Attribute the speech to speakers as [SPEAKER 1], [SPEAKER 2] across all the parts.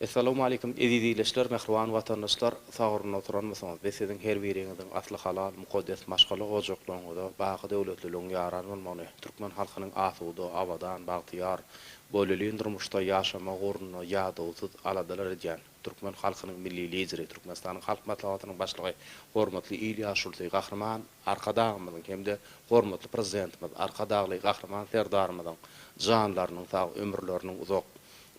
[SPEAKER 1] Assalamu alaikum edidiyleşler, mehriban vatandaşlar, sağırın oturanmysyňyz? Besedin her biriňiziň asly halal, mukaddes maşgaly gojoklugyňyza, bagy döwletliligiň ýaran bolmany, türkmen halkynyň asuda, abadan, bagtyar, bolýan durmuşda ýaşama goruny ýadawsyz aladalar edýän türkmen halkynyň milli lideri, Türkmenistanyň halk matbuatynyň başlygy, hormatly İlyas Şulty gahrman, arkadagymyzyň hemde hormatly prezidentimiz, arkadagly gahrman serdarymyzyň janlarynyň sag ömürleriniň uzak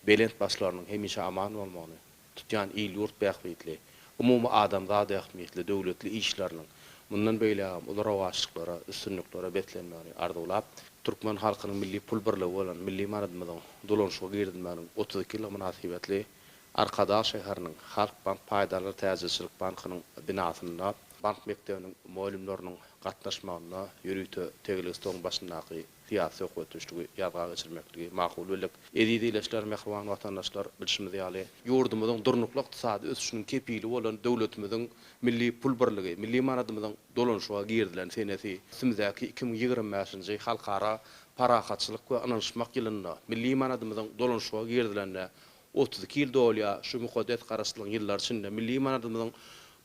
[SPEAKER 1] belent başlarynyň hemişe aman bolmagyny, tutýan il ýurt bähbetli, umumy adam zady ähmiýetli döwletli işleriniň mundan beýle ulara waşyklara, üstünliklere betlenmäni ardulap, türkmen halkynyň milli pul birligi bolan milli maradymyzyň dolanşyga girdilmäniň 32 ýyl münasibetli Arkadaş şäheriniň Halk Bank paýdalary täzeçilik bankynyň binasynda bank mekdebiniň muallimläriniň gatnaşmagyna ýürüte tegiliston başyndaky siyasi okutuşluğu ýazga geçirmekligi makul bolduk. Edidiyleşler, mehriban vatandaşlar bilşimiz ýaly ýurdumyzyň durnukly ykdysady ösüşiniň kepili bolan döwletimiziň milli pul birligi, milli maradymyzyň dolanşyga girdilen senesi simizdäki 2025-nji halkara parahatçylyk we anlaşmak ýylynda milli maradymyzyň dolanşyga girdilen 32 ýyl dolýa şu mukaddes garaşlygyň ýyllar içinde milli maradymyzyň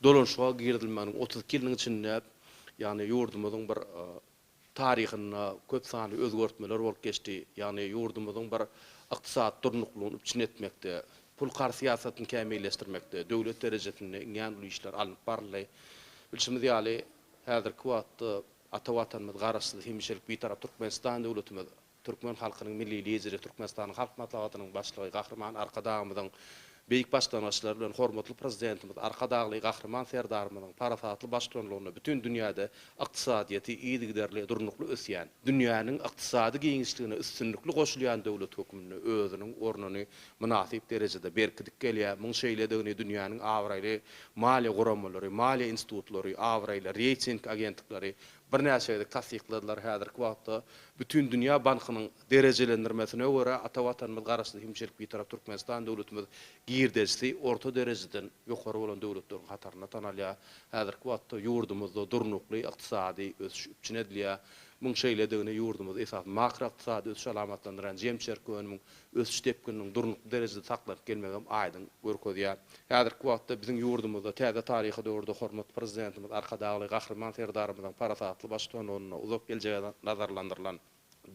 [SPEAKER 1] dolanşyga girdilmäniň 32 ýylyň içinde ýani ýurdumyzyň bir taryhyna köp sany özgörtmeler bolup geçdi. Ýani ýurdumyzyň bir ykdysat durnuklugyny üçin etmekde, pul kar siýasatyny kämilleşdirmekde, döwlet derejesinde ýan işler alyp barly. Bilşimiz ýaly häzirki wagtda ata watanymyz garaşly hemişelik bir tarap Türkmenistan döwletimiz, türkmen halkynyň milli lideri, Türkmenistanyň halk matbuatynyň başlygy gahrman arkadagymyzyň beýik başlanmaçlar bilen hormatly prezidentimiz, arkadagly gahrman serdarymyzyň parasatly başlanmagyna bütün dünýäde ykdysadyety ýygyderli durnukly ösýän, dünýäniň ykdysady giňişligine üstünlikli goşulýan döwlet hökümini özüniň ornuny münasip derejede berkidik gelýär. Muň şeýledigini dünýäniň awraýly maliýe guramalary, maliýe institutlary, awraýly rating agentlikleri bir näçe tasdikladylar häzirki wagtda bütün dünýä bankynyň derejelendirmesine görä ata watanymyz garaşly hemşerik bir tarap Türkmenistan döwletimiz girdesi orta derejeden ýokary bolan döwletlerin hataryna tanalýar. Häzirki wagtda ýurdumyzda durnukly ykdysady ösüş üçin edilýär. Muň şeýledigini ýurdumyz esas makro ykdysady ösüş alamatlandyran jemçerkönüň ösüş tepkiniň durnukly derejede saklanyp gelmegem aýdyn görkezýär. Häzirki wagtda biziň ýurdumyzda täze taryhy döwürde hormatly prezidentimiz arkadagly gahrman serdarymyzyň parasatly başlanyna uzak geljegine nazarlandyrylan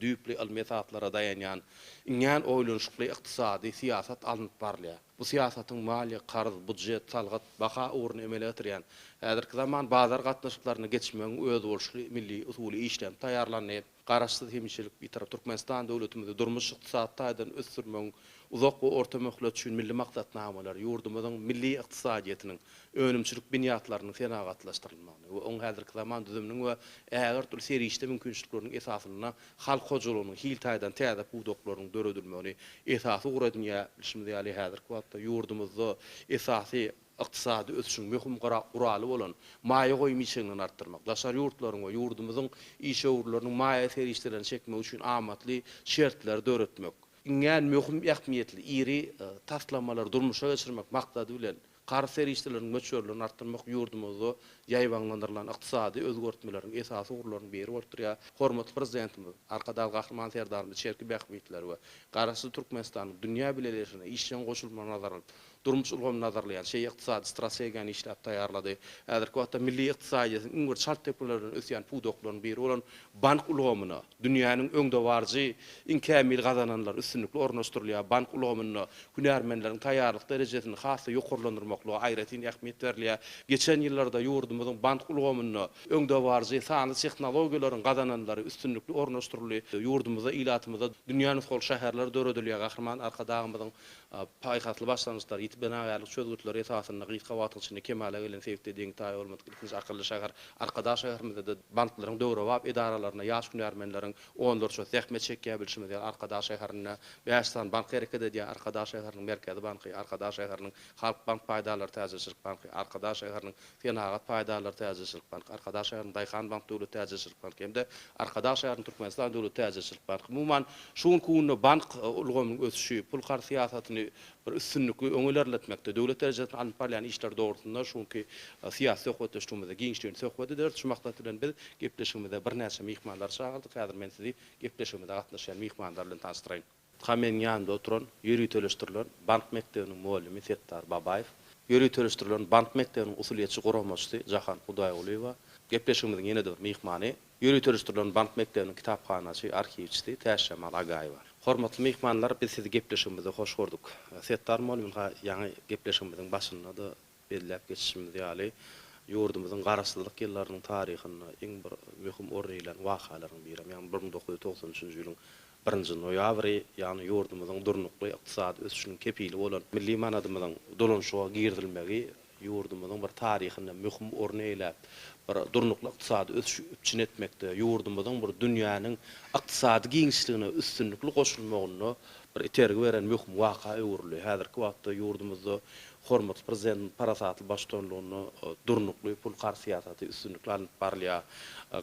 [SPEAKER 1] düýpli almetatlara dayanýan ýan oýlanşykly ykdysady siýasat alynyp barlýar. Bu siýasatyň maliýe, qarz, budjet, salgat, baha ugruna emele ýetirýän. Häzirki zaman bazar gatnaşyklaryna geçmegiň öz bolşy milli usuly işlem taýýarlanyp, garaşsyz hemşerik bir tarap Türkmenistan döwletimizde durmuş ykdysadydan ösürmegiň uzak we orta möhlet üçin milli maksatnamalar, ýurdumyzyň milli ykdysadyetiniň önümçilik binýatlarynyň senagatlaşdyrylmagy we oň häzirki zaman düzümniň we äger türlü serişde mümkinçilikleriniň esasyna halk hojalygynyň hiltaýdan täze pudoklarynyň döredilmegi esasy guradynýa bilşimiz ýaly häzirki wagtda ýurdumyzda esasy ykdysady ösüşiň möhüm guraly bolan maýa goýmyşygyny artdyrmak, daşary ýurtlaryň we ýurdumyzyň iş öwürleriniň maýa serişlerini çekmek üçin amatly şertler döretmek, ýan möhüm ähmiýetli iri taslamalar durmuşa geçirmek maksady bilen gar serişlerini möçörlerini artdyrmak ýurdumyzda ýaýbanlandyrylan ykdysady özgörtmeleriň esasy urlaryny beri bolýar. Hormatly prezidentimiz, arkadagy gahrman serdarymyz Şerki Bähbetler we garaşly Türkmenistanyň dünýä bileleşine işçen goşulmagy nazarlan durmuş ulgamy nazarlayan şeý ykdysady strategiýany işläp taýýarlady. Häzirki wagtda milli ykdysadyň iňir şart tepkilerinden ösýän pudoklaryň biri bolan bank ulgamyna dünýäniň öňde barjy inkämil gazananlar üstünlikli ornaşdyrylýar. Bank ulgamyna hünärmenleriň taýýarlyk derejesini hasy ýokarlandyrmakly aýratyn ähmiýet berilýär. Geçen ýyllarda ýurdumyzyň bank ulgamyna öňde barjy sany tehnologiýalaryň gazananlary üstünlikli ornaşdyrylýar. Ýurdumyzda ilatymyzda dünýäniň sol şäherleri döredilýär. Gahrman arkadagymyzyň paýhatly başlanýçlar ýetibänälik çözgütleri esasyna gyýkawatyň içinde kemale gelen sebäpde deň taý bolmadyk akylly şäher arkadaş şäherimizde de banklaryň döwre bap edaralaryna ýaş hünärmenleriň 14 şo zähmet çekýär bilşimiz arkadaş şäherine Bäşstan bank hereket edýär, arkadaş şäheriniň merkezi banky, arkadaş şäheriniň Halk Bank paýdalary täzeçilik banky, arkadaş şäheriniň Fenagat paýdalary täzeçilik banky, arkadaş şäheriniň Daýhan bank döwlet täzeçilik banky hemde arkadaş şäheriniň Türkmenistan döwlet täzeçilik banky. Umuman şuň kunny bank ulgamynyň ösüşi, pul kar siýasatyny bir üstünlükli öňelerletmekde döwlet derejesinde alyp barýan işler dogrusynda şonki siýasy okutuşmyzda giňişlerini söhbet eder. Şu maksat bilen biz gepleşigimizde bir näçe mihmanlar çağırdyk. Häzir men sizi gepleşigimizde gatnaşan mihmanlar bilen tanıştyraýyn. Hemen yanında oturan, yürütülüştürülen bank mektebinin muallimi Settar Babayev, yürütülüştürülen bank mektebinin usuliyetçi guramoçy Jahan Hudaýoğluwa, gepleşigimiziň ýene bir mihmany, yürütülüştürülen bank mektebinin kitaphanasy, arhivçisi Täşemal Agaýew. Hormatly mihmanlar, biz sizi gepleşigimize hoş gördük. Settar muallim ýa-ni gepleşigimiziň başynda da belläp geçişimiz ýaly ýurdumyzyň garaşsyzlyk ýyllarynyň taryhyny iň bir möhüm ornýlan wakalaryň biri. Ýani 1993-nji ýylyň 1-nji noýabry, ýani ýurdumyzyň durnukly ykdysady ösüşiniň kepili bolan milli manadymyzyň dolanşyga girdilmegi ýurdumyzyň bir taryhyny möhüm ornýlan bir durnukly ykdysady ösüşi üçin etmekde, ýurdumyzyň bir dünýäniň ykdysady giňişligine üstünlikli goşulmagyny bir itergi beren möhüm waka öwrüli. Häzirki wagtda ýurdumyzda hormatly prezident parasatly başdanlygyny durnukly pul gar siýasaty üstünlikli alyp barlýa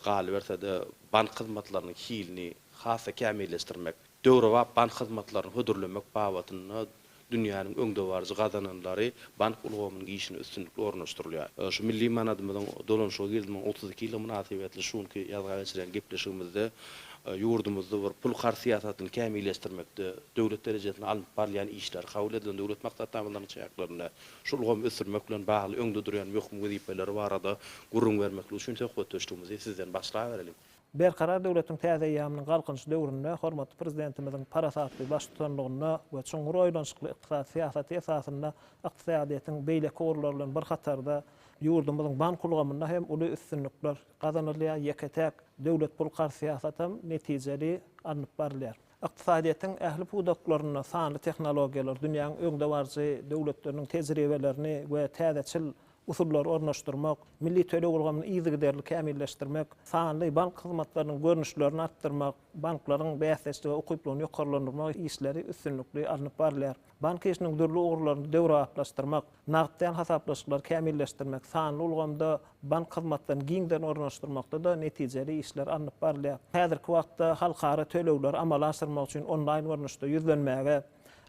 [SPEAKER 1] galy bersede bank hyzmatlarynyň hilini hasa kämilleşdirmek, döwre wap bank hyzmatlaryny hödürlemek babatyny dünýäniň öňde barjy gazananlary bank ulgamynyň giýişine üstünlikli ornaşdyrylýar. Şu milli manadymyzyň dolanşyga girdiğimiň 32 ýyly münasibetli şunki ýazga geçiren gepleşigimizde ýurdumyzda bir pul gar siýasatyny kämilleşdirmekde döwlet derejesinde alyp barýan işler, kabul edilen döwlet maksatlaryndan çäklerinde şu ulgamy ösürmek bilen bagly öňde durýan möhüm wezipeler barada gurrun bermek üçin töhfetleşdigimizi sizden başlap berelim.
[SPEAKER 2] Berkarar döwletiň täze ýamynyň galkynç döwründe hormatly prezidentimiziň parasatly başçylygyna we çoňur oýlanşykly ykdysady siýasaty esasynda ykdysadyýetyň beýleki orlar bilen bir hatarda ýurdumyzyň bank ulgamynda hem uly üstünlikler gazanylýar, ýeketäk döwlet pul gar siýasatym netijeli alınıp barylýar. Ykdysadyýetyň ähli pudaklaryna sanly tehnologiýalar, dünýäniň öňde barjy döwletleriniň tejribelerini we täzeçil usullar ornaşdyrmak, milli töle ulgamyny ýygyderli kämilleşdirmek, sanly bank hyzmatlarynyň görnüşlerini artdyrmak, banklaryň bäsesli we ukyplygyny ýokarlandyrmak işleri üstünlikli alınıp barylýar. Bank işiniň dürli ugurlaryny döwre aplaşdyrmak, nagddan hasaplaşyklar kämilleşdirmek, sanly ulgamda bank hyzmatlaryny giňden ornaşdyrmakda da netijeli işler alınıp barylýar. Häzirki wagtda halkara tölegler amal aşyrmak üçin onlaýn görnüşde ýüzlenmäge,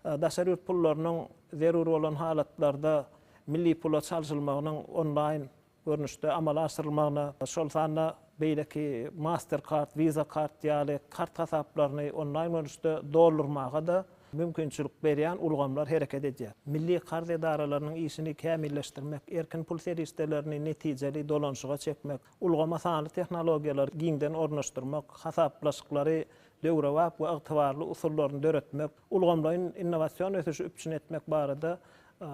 [SPEAKER 2] daşary pullarynyň zeruri bolan halatlarda milli pula çalşylmagynyň onlaýn görnüşde amal aşyrylmagyna, şol sanda beýleki Mastercard, Visa kart ýaly kart hasaplaryny onlaýn görnüşde doldurmaga da mümkinçilik berýän ulgamlar hereket edýär. Milli garz edaralarynyň işini kämilleşdirmek, erkin pul serwislerini netijeli dolanşyga çekmek, ulgama sanly tehnologiýalar giňden ornaşdyrmak, hasaplaşyklary döwre wap we ygtybarly usullaryny döretmek, ulgamlaryň innowasiýon ösüşi üçin etmek barada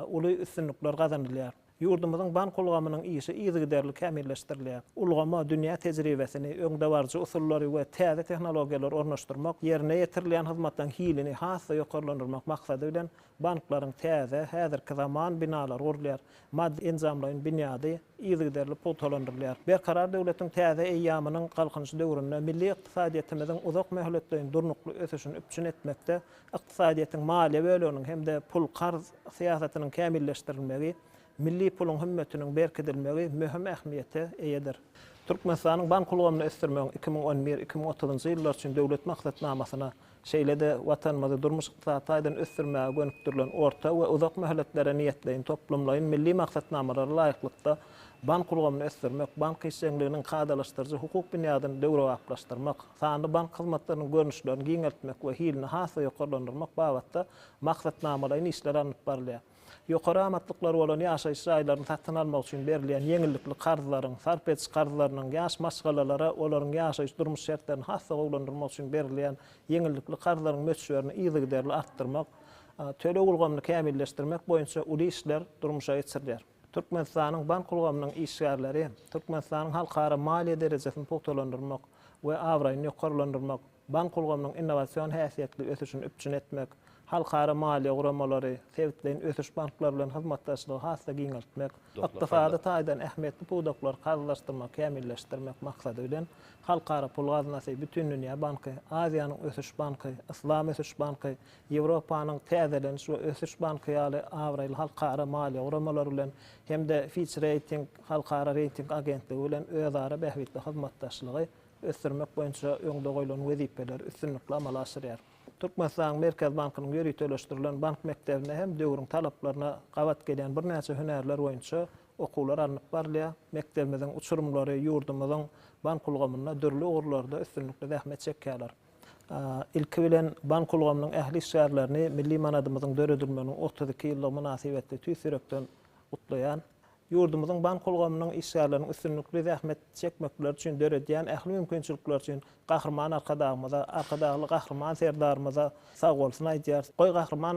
[SPEAKER 2] uly üstünlikler gazanylýar. Ýurdumyzyň bank ulgamynyň işi ýygyderli kämilleşdirilýär. Ulgama dünýä tejribesini, öňde barjy usullary we täze tehnologiýalar ornaşdyrmak, ýerine ýetirilýän hyzmatlaryň hilini hassa ýokarlandyrmak maksady bilen banklaryň täze, häzirki zaman binalar gurulýar. Maddi enzamlaryň binýady ýygyderli pultalandyrylýar. Berkarar döwletiň täze eýýamynyň galkynç döwründe milli ykdysadyýetimiziň uzak möhletdeň durnukly ösüşini üçin etmekde, ykdysadyýetyň maliýe böleginiň hemde pul garz siýasatynyň kämilleşdirilmegi, milli pulun hümmetiniň berkidilmegi möhüm ähmiýete eýedir. Türkmenistanyň bank ulgamyny ösdürmek 2011-2030-njy ýyllar üçin döwlet maksatnamasyna şeýlede watanymyzy durmuş ykdysadydan ösdürmäge gönükdirilen orta we uzak möhletlere niýetleýin toplamlaryň milli maksatnamalary laýyklykda bank ulgamyny ösdürmek, bank işçiliginiň kadalaşdyrjy hukuk binýadyny döwre aplaşdyrmak, sanly bank hyzmatlarynyň görnüşlerini giňeltmek we hilini hassa ýokarlandyrmak babatda maksatnamalaryň işler alınıp barylýar. Ýokary amatlyklar bolan ýaşaýyş jaýlaryny satyn almak üçin berilýän ýeňillikli garzlaryň, sarpetç garzlarynyň ýaş maşgalalara, olaryň ýaşaýyş durmuş şertlerini hassa gowlandyrmak üçin berilýän ýeňillikli garzlaryň möçberini ýygyderli artdyrmak, töle ulgamyny kämilleşdirmek boýunça uly işler durmuşa geçirilýär. Türkmenistanyň bank ulgamynyň işgärleri, Türkmenistanyň halkara maliýe derejesini pultalandyrmak we awraýyny ýokarlandyrmak, bank ulgamynyň innowasiýon häsiýetli ösüşini üçin etmek, halkara maliýe guramalary, sewitleýin ösüş banklary bilen hyzmatdaşlygy hassa giňeltmek, ykdysady taýdan ähmiýetli pudaklar gazlaşdyrmak, kämilleşdirmek maksady bilen halkara pul gaznasy bütün dünýä banky, Aziýanyň ösüş banky, Islam ösüş banky, Ýewropanyň täzeleniş we ösüş banky ýaly awraýly halkara maliýe guramalary bilen hemde Fitch Rating halkara rating agentligi bilen özara bähwitli hyzmatdaşlygy ösdürmek boýunça öňde goýulan wezipeler üstünlikli amal aşyrýar. Türkmenistan Merkez Bankynyň ýürütülüşdirilen bank mektebine hem döwrüň talaplaryna gabat gelýän bir näçe hünärler boýunça okuwlar alınıp barylýar. Mektebimiziň uçurumlary ýurdumyzyň bank ulgamyna dürli ugurlarda üstünlikli zähmet çekýärler. ilki bilen bank ulgamynyň ähli işgärlerini milli manadymyzyň döredilmeniň 32 ýyllyk münasibetde tüýsürekden gutlaýan, ýurdumyzyň bank ulgamynyň işgärleriniň üstünlikli zähmet çekmekler üçin döredýän ähli mümkinçilikler üçin gahrman arkadagly gahrman serdarymyza sag bolsun aýdýar. Goý gahrman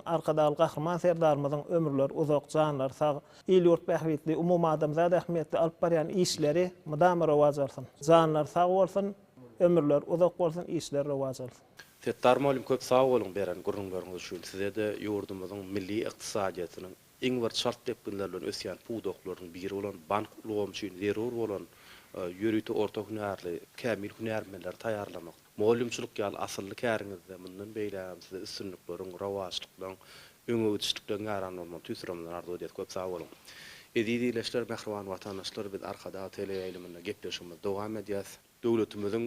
[SPEAKER 2] arkadagy gahrman serdarymyzyň ömürler uzak, janlar sag, il ýurt bähwitli, umumy adamzat ähmiýetli alyp barýan işleri mydam rowaj bolsun. Janlar sag bolsun, ömürler uzak bolsun, işler rowaj bolsun.
[SPEAKER 1] Tettar malum köp sag bolun beren gurrunlaryňyz üçin. Size de ýurdumyzyň milli ykdysadyýatynyň iň bir şart tepkinlerden ösýän pudoklaryň biri bolan bank ulgamy üçin zerur bolan ýörüti orta hünärli, kämil hünärmenler taýýarlamak. Muallimçilik ýaly asylly käriňizde mundan beýlem size üstünlikleriň, rawaçlyklaryň, öňe ötüşlikleriniň garanmagyny tüýsüremler ardy diýip köp sag bolun. Edidileşler mähruwan watandaşlar biz arkada tele ýaýlymynda gepleşýärmiz. Dowam edýäs. Döwletimiziň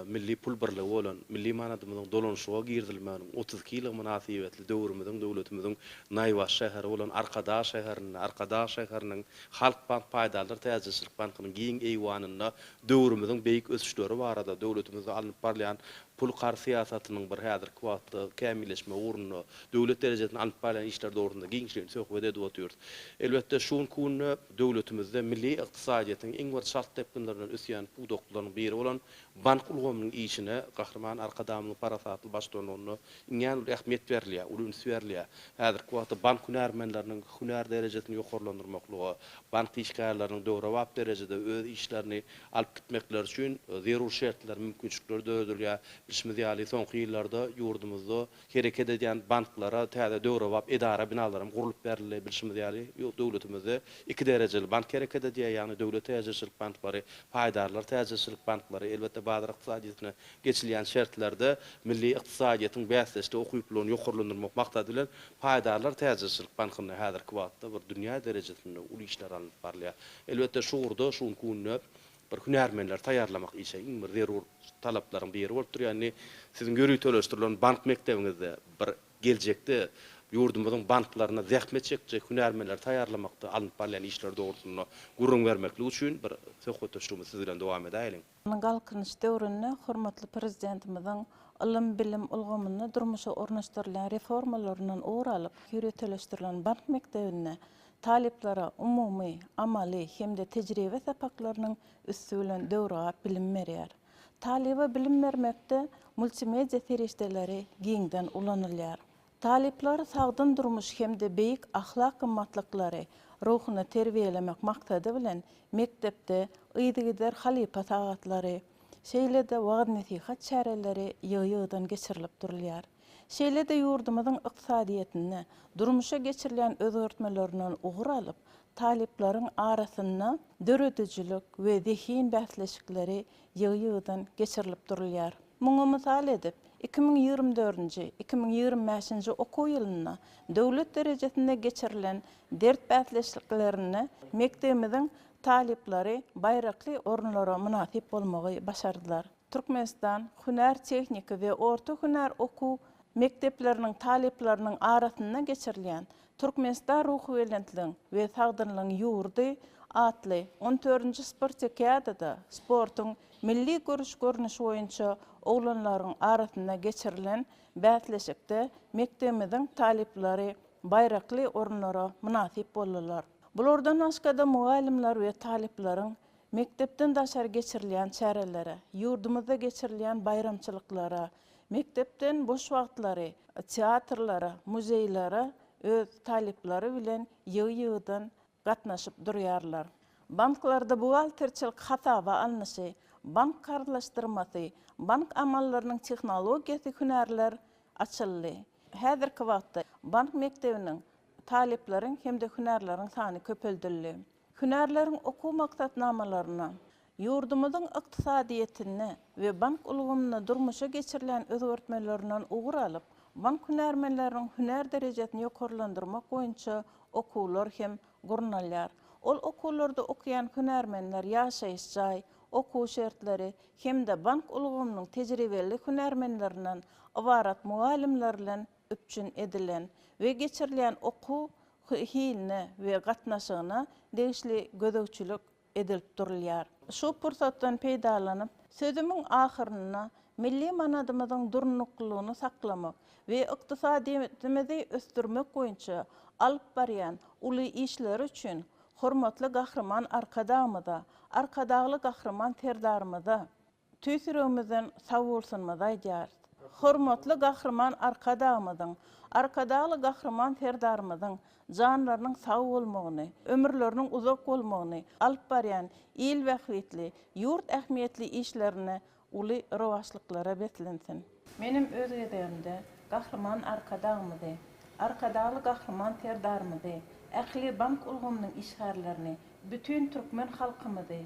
[SPEAKER 1] milli pul birligi bolan, milli manadymyzyň dolanşyga girdilmeniň 32 ýylyk münasibetli döwrümizin döwletimiziň Naýbaş şäheri bolan Arkadaş şäheriniň Halk Bank paýdalary täzeçilik bankynyň giň eýwanynda döwrümizin beýik ösüşleri barada döwletimizde alyp barlayan pul gar siýasatynyň bir häzirki wagtda kämilleşme uruny, döwlet derejesinde alyp barlayan işler dogrunda giňçiligini söhbet edip oturýar. Elbetde şuň kunny döwletimizde milli ykdysadyýatyň iň bir şart tepkinlerinden ösýän pudoklaryň biri bolan bank ulgamynyň işine gahrman arkadamyň parasatly başlanyny iňen ähmiýet berilýär, ulun süýerliýär. Häzirki wagtda bank hünärmenleriniň hünär derejesini ýokarlandyrmaklygy, bank işgärleriniň dogry wagt derejede öz işlerini alyp gitmekleri üçin zerur şertler, mümkinçilikler döredilýär. Bilişimiz ýaly soňky ýyllarda ýurdumyzda hereket edýän banklara täze döwre wagt edara binalary gurulyp berildi. Bilişimiz ýaly döwletimizde 2 derejeli bank hereket edýär, ýagny döwlet täzeçilik banklary, paýdarlar täzeçilik banklary elbetde bazar ykdysadyýatyna geçilýän şertlerde milli ykdysadyýatyň bäsleşde okyplygyny ýokarlandyrmak maksady bilen paýdarlar täzeçilik bankyny häzirki wagtda bir dünýä derejesinde uly işler alyp barylýar. Elbetde şuurda şuň kunny bir hünärmenler taýýarlamak işe iň bir zerur talaplaryň biri bolup durýar. Ýani siziň görüýteleşdirilen bank mekdebinizde bir geljekde ýurdumyzyň banklaryna zähmet çekjek hünärmenler taýýarlamakda alyp barlayan işler dogrusynda gurrun bermeklik üçin bir söhbetleşigimiz siz bilen dowam edeýin.
[SPEAKER 3] Galkynç döwründe hormatly prezidentimiziň ilim bilim ulgamyny durmuşa ornaşdyrylan reformalaryndan ogur alyp ýürüteleşdirilen bank mekdebine taliplara umumy, amaly hemde tejribe sapaklarynyň üstülen döwre bilim berýär. Taliba bilim bermekde multimedia ferişdeleri giňden ulanylýar. Taliplar sagdyn durmuş hemde beýik ahlak gymmatlyklary ruhyny terbiýelemek maksady bilen mektepde ýygyder halipa sagatlary, şeýlede wagt nasihat çäreleri ýygydan geçirilip durulýar. Şeýlede ýurdumyzyň ykdysadyýetini durmuşa geçirilen özgertmelerinden ugur alyp, taliplaryň arasynda döredüjilik we zihin bäsleşikleri ýygydan geçirilip durulýar. Muňa mysal edip 2024-2025 okuw ýylyna döwlet derejesinde geçirilen dert bäsleşiklerini mektebimiziň taliplary baýrakly orunlara münasip bolmagy başardylar. Türkmenistan hünär tehnika we orta hünär okuw mektepleriniň taliplarynyň arasynda geçirilen Türkmenistan ruhy welentligiň we sagdynlygyň ýurdy atly 14-nji Spartakiadada sportyň milli görünüşi boýunça oglanlaryň arasynda geçirilen bäsleşikde mektebimiziň taliplary baýrakly orunlara münasip boldylar. Bulardan başga muallimler we taliplaryň mektepden daşar geçirilen çärelere, ýurdumyzda geçirilen bayramçylyklara, mektepden boş wagtlary, teatrlara, muzeýlara öz taliplary bilen ýygydan gatnaşyp durýarlar. Banklarda buhalterçilik hataba alnyşy, bank karlaşdyrmasy, bank amallarynyň tehnologiýasy hünärler açyldy. Häzirki wagtda bank mektebiniň taliplaryň hemde hünärleriň sany köpeldirildi. Hünärleriň okuw maksatnamalaryna ýurdumyzyň ykdysadyýetini we bank ulgamyny durmuşa geçirilen özgertmelerinden ugur alyp, bank hünärmenleriniň hünär derejesini ýokarlandyrmak boýunça okuwlar hem gurnalýar. Ol okuwlarda okuyan hünärmenler ýaşaýyş jaý, okuw şertleri hemde bank ulgamynyň tejribeli hünärmenlerinden ibarat muallimler bilen öpçün edilen we geçirilen okuw hilini we gatnaşygyna degişli gözegçilik edilip durulýar. Şu pursatdan peýdalanyp sözümiň ahyryna milli manadymyzyň durnuqlygyny saklamak we ykdysadymizi östürmek boýunça alyp barýan uly işler üçin hormatly gahrman arkadamyza, arkadagly gahrman terdarmyza tüýsüremizden sag bolsunmazy aýdýar. Hormatly gahrman arkadamyzyň, arkadagly gahrman terdarmyzyň janlarynyň sag bolmagyny, ömürleriniň uzak bolmagyny alyp barýan il wagtly, ýurt ähmiýetli işlerini uly rowaşlyklara betlensin. Menim öz ýerimde gahrman arkadagmyzy, arkadagly gahrman terdarmyzy, ähli bank ulgamynyň işgärlerini, bütün türkmen halkymyzy,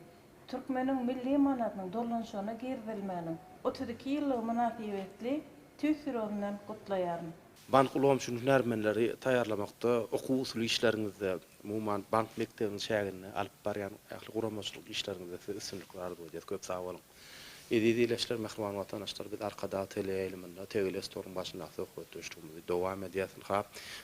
[SPEAKER 3] türkmeniň milli manatynyň dolanşygyna girdilmäniň 32 ýyllyk münasibetli tüýsüremden gutlaýaryn.
[SPEAKER 1] Bank ulgam şunu närmenleri taýarlamakda, okuw usul işleriňizde, umuman bank mektebiniň şäherine alyp barýan ähli guramaçylyk işleriňizde üstünlikler diýip köp sag bolun. Edidileşler mehriban watandaşlar biz arkada teleýiliminde tegeles torun başynda söhbet düşdüğümüzde dowam edýärsin. Ha,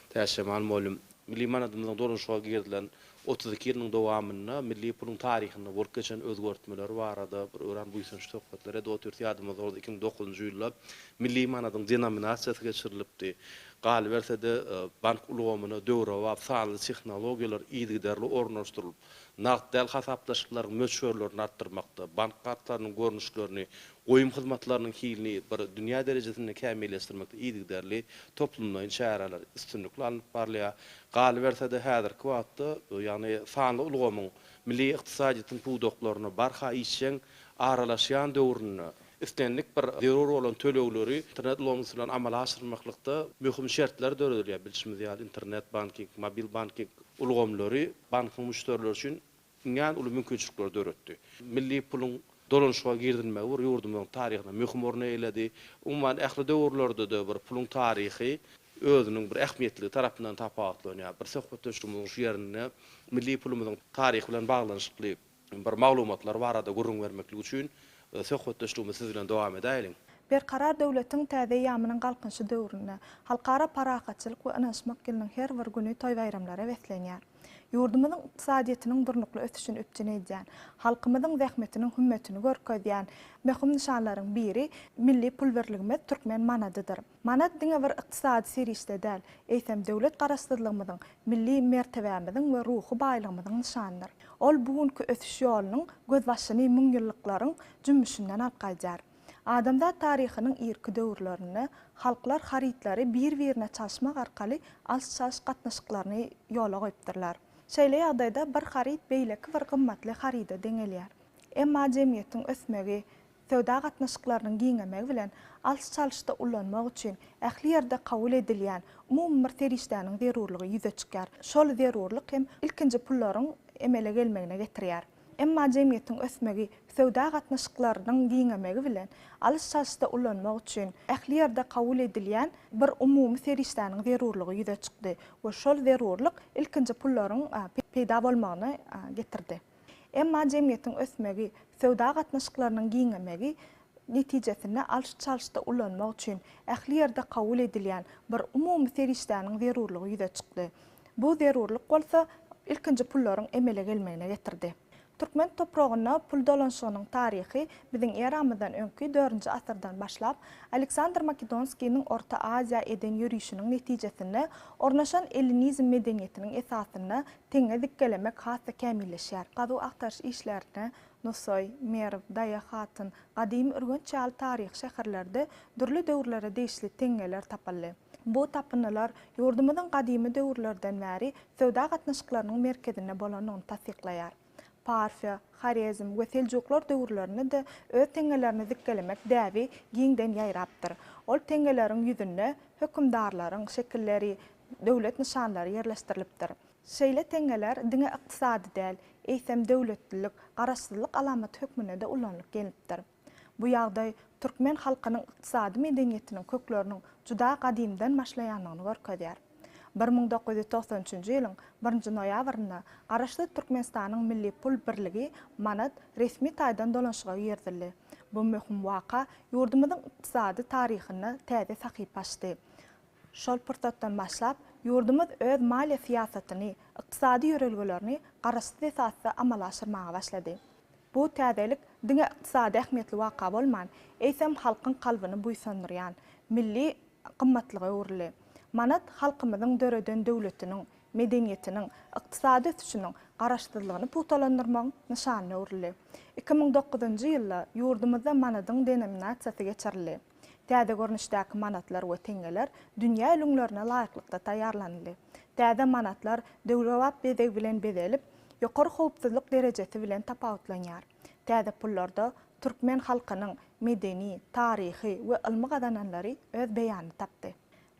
[SPEAKER 1] täşemal molum milli manadymyzyň dolanşyga girdilen 32 ýylyň dowamyna milli puluň taryhyny bolup geçen özgörtmeler barada bir ören bu ýysyň söhbetlere dotýurt ýadymyz orada 2009-njy ýylda milli manadyň denominasiýasy geçirilipdi. Gal bersede bank ulgamyna döwre we sanly tehnologiýalar ýygyderli ornaşdyrylyp, naqdal hasaplaşyklary möçörlerini artdyrmakda, bank kartlarynyň görnüşlerini, goýum hyzmatlarynyň hilini bir dünýä derejesinde kämilleşdirmekde ýygyderli toplumlaryň çäreler üstünlikli alyp barlýar. Gal bersede häzirki wagtda ýani sanly ulgamyň milli ykdysadyýatyň puwdoklaryna barha işeň aralaşýan döwrüne istenlik bir zerur olan tölegleri internet ulgamyny bilen amala aşyrmaklykda möhüm şertler döredilýär. Bilişimiz ýaly internet banking, mobil banking ulgamlary bankyň müşterileri üçin ňan uly mümkinçilikler döretdi. Milli puluň dolanşyga girdilmegi bir ýurdumyň taryhyna möhüm orna eýledi. Umman ähli döwürlerde de bir puluň taryhy özüniň bir ähmiýetli tarapyndan tapawatlanýar. Bir söhbet düşdüğümüz ýerine milli pulumyzyň taryhy bilen baglanşykly bir maglumatlar barada gurrun bermeklik üçin söhbet düşdüğümüz siz bilen dowam edäýin.
[SPEAKER 4] Berkarar döwletiň täze ýamynyň galkynşy döwründe halkara parakatçylyk we anaşmak geliniň her bir güni toý bayramlara wetlenýär. Ýurdumyzyň ykdysadyýatynyň durnukly ösüşini öpjän edýän, halkymyzyň zähmetiniň hümmetini görkezýän möhüm nişanlaryň biri milli pul birligimiz türkmen manadydyr. Manat diňe bir ykdysady serişde däl, eýsem döwlet garaşdyrlygymyzyň, milli mertebämiziň we ruhy baýlygymyzyň nişanydyr. Ol bugünkü ösüş ýolunyň göz başyny müň ýyllyklaryň jümmüşinden alkaýjar. Adamda taryhynyň irki döwürlerini, halklar harytlary bir-birine çalışmak arkaly alş-çalış gatnaşyklaryny ýola goýupdyrlar. Şeýle ýagdaýda bir haryt beýleki bir gymmatly haryda deňelýär. Emma jemgyýetiň ösmegi, söwda gatnaşyklarynyň giňemegi bilen alş-çalyşda ullanmak üçin ähli ýerde kabul edilýän umumy bir serişdäniň zerurlygy ýüze çykýar. Şol zerurlyk hem ilkinji pullaryň emele gelmegine getirýär. Emma jemgyýetiň ösmegi, söwda gatnaşyklarynyň giňemegi bilen alş-çalyşda ullanmak üçin ähli ýerde kabul edilýän bir umumy serişdäniň zerurlygy ýüze çykdy we şol zerurlyk ilkinji pullaryň peýda bolmagyny getirdi. Emma jemgyýetiň ösmegi, söwda gatnaşyklarynyň giňemegi netijesinde alş-çalyşda ullanmak üçin ähli ýerde kabul edilýän bir umumy serişdäniň zerurlygy ýüze çykdy. Bu zerurlyk bolsa ilkinji pullaryň emele gelmegine getirdi. Türkmen topragyna pul dolanşygynyň taryhy biziň eramyzdan öňki 4-nji asyrdan başlap Aleksandr Makedonskiýiň Orta Aziýa eden ýürüýüşiniň netijesinde ornaşan ellinizm medeniýetiniň esasyny teňe dikkelemek hasda kämilleşýär. Gazu aktarış işlerine Nosoy, Merv, Daya Hatyn, gadymy Ürgenç ýaly taryh şäherlerde dürli döwürlere deýişli teňeler tapyldy. Bu tapynylar ýurdumyzyň gadymy döwürlerden bäri söwda gatnaşyklarynyň merkezine bolanyny tasdiklaýar. Parfiya, Xarezm we Seljuklar döwürlerini de öz teňelerini dikkelemek däbi giňden ýaýrapdyr. Ol teňeleriň ýüzünde hökümdarlaryň şekilleri, döwlet nişanlary ýerleşdirilipdir. Şeýle teňeler diňe ykdysady däl, eýsem döwletlilik, garaşdyrlyk alamat hökmüne de ulanyp gelipdir. Bu ýagdaý türkmen halkynyň ykdysady medeniýetiniň kökleriniň juda gadymdan başlaýanyny görkezýär. 1993-nji ýylyň 1-nji noýabrynda garaşly Türkmenistanyň milli pul birligi manat resmi taýdan dolanşyga ýerdildi. Bu möhüm waka ýurdumyzyň ykdysady taryhyny täze sahyp açdy. Şol pursatdan başlap ýurdumyz öz maliýe siýasatyny, ykdysady ýörelgelerini garaşly esasda amala aşyrmaga başlady. Bu täzelik diňe ykdysady ähmiýetli waka bolman, eýsem halkyň kalbyny buýsandyrýan milli gymmatlyga öwrüli. Manat halkymyzyň döreden döwletiniň, medeniýetiniň, ykdysady ötüşiniň garaşdyrlygyny putalandyrmagyň nyşanyna öwrüli. 2009-njy ýylda ýurdumyzda manadyň denominasiýasy geçirildi. Täze görnüşdäki manatlar we teňeler dünýä ölümlerine laýyklykda taýýarlandy. Täze manatlar döwlewap bezeg bilen bezelip, ýokary howpsuzlyk derejesi bilen tapawutlanýar. Täze pullarda türkmen halkynyň medeni, taryhy we ilmi gazananlary öz beýany tapdy.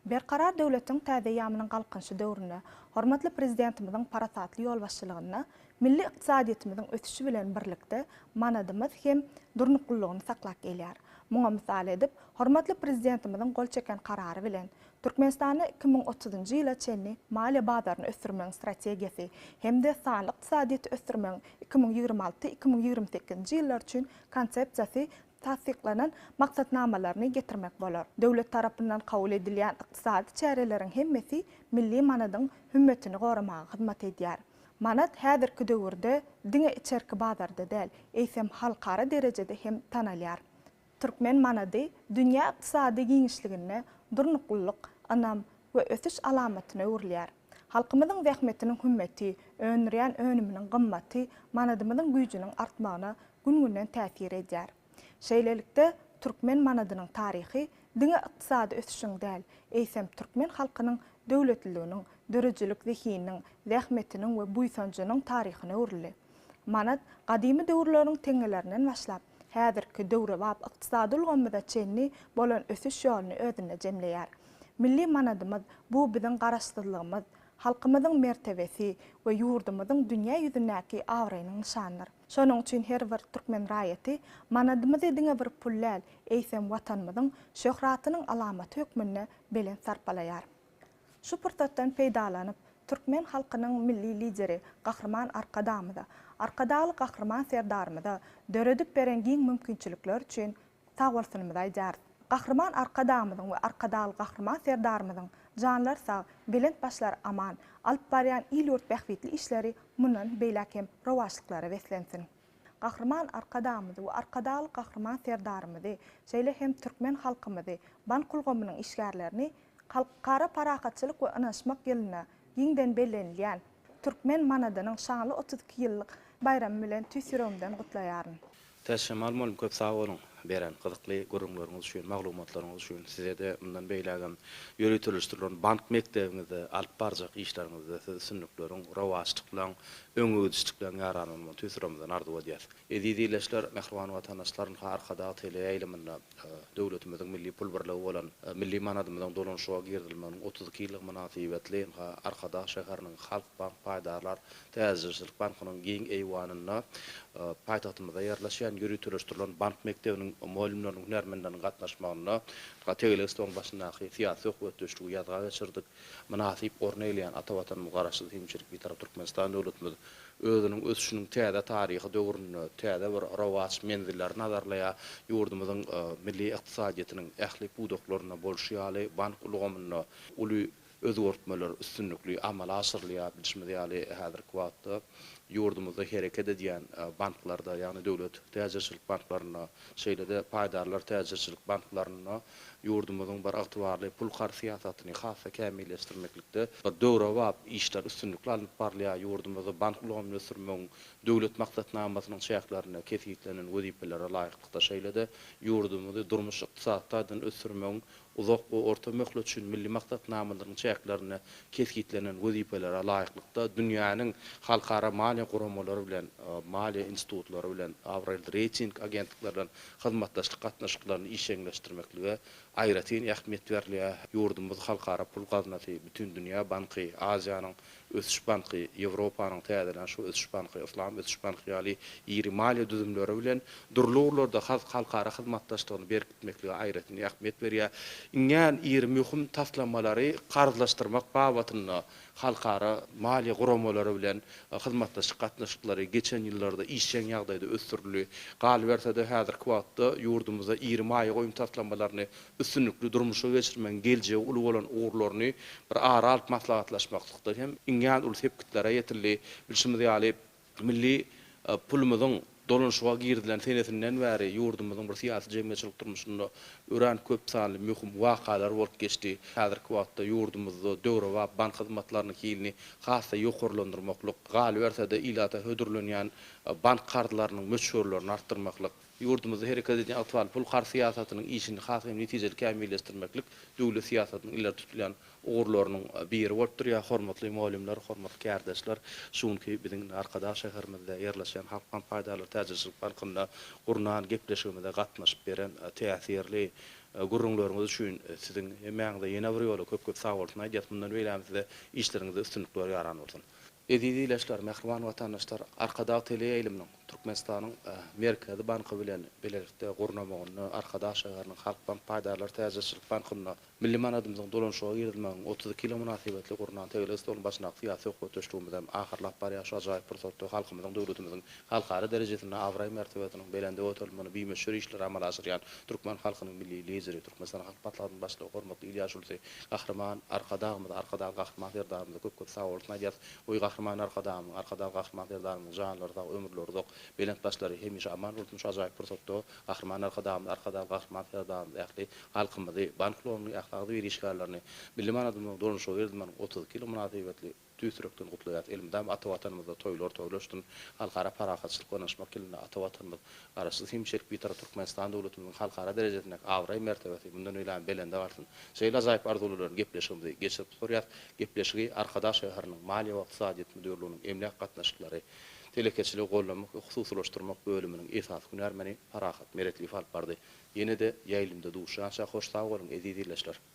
[SPEAKER 4] Berkarar döwletiň täze ýamynyň galkynşy döwründe hormatly prezidentimiziň parasatly ýol başçylygyna milli ykdysadiyetimiziň ötüşi bilen birlikde manadymyz hem durnuklugyny saklap gelýär. Muňa misal edip, hormatly prezidentimiziň gol çeken karary bilen Türkmenistany 2030-njy ýyla çenli maliýe bazaryny ösdürmeň strategiýasy hemde sanly ykdysadyýety ösdürmeň 2026-2028-njy ýyllar üçin konsepsiýasy tasdiklanan maksatnamalaryny getirmek bolar. Döwlet tarapyndan kabul edilýän ykdysady çäreleriň hemmesi milli manadyň hümmetini goramaga hyzmat edýär. Manat häzirki döwürde diňe içerki bazarda däl, eýsem halkara derejede hem tanalýar. Türkmen manady dünýä ykdysady giňişligine durnukluk, anam we ötüş alamatyna öwrülýär. Halkymyzyň zähmetiniň hümmeti, önürýän önüminiň gymmaty manadymyzyň güýjüniň artmagyna gün-günden täsir edýär. Şeýlelikde türkmen manadynyň taryhy diňe ykdysady ötüşiň däl, eýsem türkmen halkynyň döwletliginiň, dörejilik zehiniň, zähmetiniň we buýsanjynyň taryhyna öwrüli. Manat gadymy döwürleriň teňelerinden başlap häzirki döwre wap ykdysady ulgamyda çenli bolan ösüş ýoluny özüne jemleýär. Milli manadymyz bu biziň garaşdyrlygymyz, halkymyzyň mertebesi we ýurdumyzyň dünýä ýüzündäki awraýynyň nyşanydyr. Şonuň üçin her bir türkmen raýaty manadymyzy diňe bir pullal, eýsem watanymyzyň şöhratynyň alamaty hökmünde belen sarpalaýar. Şu pursatdan peýdalanyp türkmen halkynyň milli lideri Gahrman Arkadamyza, Arkadaly Gahrman serdarymyza döredip beren giň mümkinçilikler üçin sagwalsynymyza aýdýar. Gahrman Arkadamyzyň we Arkadaly Gahrman serdarymyzyň janlar sag, belent başlar aman, alyp barýan ýylt bähwitli işleri mundan beýlekem rowaşlyklary weslensin. Gahrman Arkadamyzy we Arkadaly Gahrman serdarymyzy şeýle hem türkmen halkymyzy, ban kulgamynyň işgärlerini halkara parakatçylyk we anaşmak ýylyna giňden bellenilýän türkmen manadynyň şanly 32 ýyllyk bayram bilen tüýsürümden gutlaýaryn.
[SPEAKER 1] Teşekkür ederim. Köp sağ olun. Beren gyzykly görüňleriniz üçin, maglumatlaryňyz üçin size de mundan beýlägen ýöretilýän bank mekdebiňizde alyp barjak işleriňizde siz sünnükleriň rawaçlyk bilen öňüdüşlik bilen ýaranmagy tüýsürümden arzuw edýär. Edidileşler mehriban watandaşlaryň arkada tele ýylymynda döwletimiziň milli pul birligi bolan milli manadymyzyň dolanşyga girdilmeniň 32 ýyllyk münasibetli arkada şäheriniň halk bank paýdarlar täzirçilik bankynyň giň eýwanyna paýtagtymyzda ýerleşýän ýöretilýän bank mekdebiniň muallimleriň hünärmendleriniň gatnaşmagyna gategeliston başyndaky syýasy öwretişligi ýazga geçirdik. Münasip ornelýän atawatanyň garaşy hemçilik bir tarap Türkmenistan döwletimiz özüniň ösüşiniň täze taryhy döwrüne täze bir rawaç menzilleri nazarlaýar, ýurdumyzyň milli ykdysadyetiniň ähli budaklaryna bolşýaly bank ulgamyna uly özgörtmeler üstünlükli amal aşyrlýar bilişmedi häzirki wagtda ýurdumyzda hereket edýän banklarda, ýagny döwlet täzirçilik banklaryna, şeýlede paýdarlar täzirçilik banklaryna ýurdumyzyň bir agtywarly pul gar syýasatyny hassa kämilleşdirmeklikde bir döwre wap işler üstünlükli alyp barlýar. Ýurdumyzda bank ulgamyny sürmeň döwlet maksatnamasynyň şäherlerine kefitlenen wezifelere laýyklykda şeýlede ýurdumyzy durmuş ykdysadydan ösürmeň uzak we orta möhlet üçin milli maksatnamalaryň şäherlerine kefitlenen wezifelere laýyklykda dünýäniň halkara maliýe guramalary bilen, maliýe institutlary bilen, awraýl rating agentliklerden hyzmatdaşlyk gatnaşyklaryny işeňleşdirmeklige aýratyn ähmiýet berilýär. Ýurdumyz halkara pul gaznasy, bütün dünýä banky, Aziýanyň ösüş banky, Ýewropanyň täzeden şu ösüş banky, İslam ösüş banky ýaly ýeri maliýe düzümleri bilen durluglarda halkara hyzmatdaşlygyny berip gitmeklige aýratyn ähmiýet berýär. Iňen ýeri möhüm taslanmalary garzlaşdyrmak babatyna halkara maliýe guramalary bilen hyzmatdaşlyk gatnaşyklary geçen ýyllarda işleň ýagdaýda ösdürilýär. Galy bersede häzirki wagtda ýurdumyzda ýeri maliýe goýum taslanmalaryny üstünlükli durmuşa geçirmen geljegi uly bolan uğurlaryny bir ara alyp maslahatlaşmakda hem iňen ul sepkitlere ýetirli bilşimiz ýaly milli pulumyzyň dolanşyga girdilen senesinden bäri ýurdumyzyň bir syýasy jemgyýetçilik durmuşynda ören köp sanly möhüm wakalar bolup geçdi. Häzirki wagtda ýurdumyzda döwre we bank hyzmatlaryny kilini hassa ýokurlandyrmaklyk, galy bersede ilata hödürlenýän bank kartlarynyň möçhörlerini artdyrmaklyk, ýurdumyzda hereket edýän atwal pul kart syýasatynyň işini hasy netijeli kämilleşdirmeklik döwlet syýasatynyň ileri tutulýan uğurlarynyň biri bolup durýar. Hormatly muallimler, hormatly kärdäşler, şuňky biziň arkadaş şäherimizde ýerleşen Halk Paýdaly Täzeçilik Bankynda gurnan gepleşigimizde gatnaşyp beren täsirli gurrunlarymyz üçin siziň emeğiňizde ýene bir ýola köp sag bolsun. Aýdýat bundan beýlemizde işleriňizde üstünlikler ýaran bolsun. Edidileşler, mehriban vatandaşlar, arkada tele eýliminiň Türkmenistanyň merkezi banky bilen belelikde gurnamagyny, arkadaş şäheriniň Halk Paýdaly Täzeçilik Bankynda milli manadymyzyň dolanşyga girilmäň 30 kilo münasibetli gurnan tegeles dolun başyna syýasy okutuşdurmydan ahyrlap bar ýaşa ajaýyp bir sotda halkymyzyň döwletimiziň halkara derejesinde awray mertebetiniň belende oturmagyny bimeşür işler amal aşyrýan Türkmen halkynyň milli lideri, Türkmenistan halk patladynyň başlygy hormatly İlyas Ulsy, gahryman arkadagymyz, arkada gahryman ýerdarymyz köp sag bolsun aýdýar. Oý gahryman arkada gahryman ýerdarymyz janlarda ömürlerde belent başlary hemişe aman bolsun ajaýyp bir sotda gahryman arkada gahryman ýerdarymyz ýagly halkymyzy banklaryny ýagly bir işgärlerini milli manadymyň dolanşyga girilmäň 30 kilo münasibetli tüýsürekden gutlaýat elimden atawatanymyzda toýlar halkara parahatçylyk onaşmak kilinde atawatanymyz arasy hemşerik bir tarap Türkmenistan döwletiniň halkara derejesinde awray mertebeti bundan öýlen belende barsyň. Şeýle ajaýyp arzuwlaryny gepleşigimizde geçip durýar. Gepleşigi arkadaş şäheriniň maliýe we ykdysadyýet müdürlüğiniň emlak gatnaşyklary, telekeçilik gollamak we hususlaşdyrmak bölüminiň esas hünärmeni Parahat Meretli alp bardy. Ýene-de ýaýlymda duşan şa hoş sag bolun edidileşler.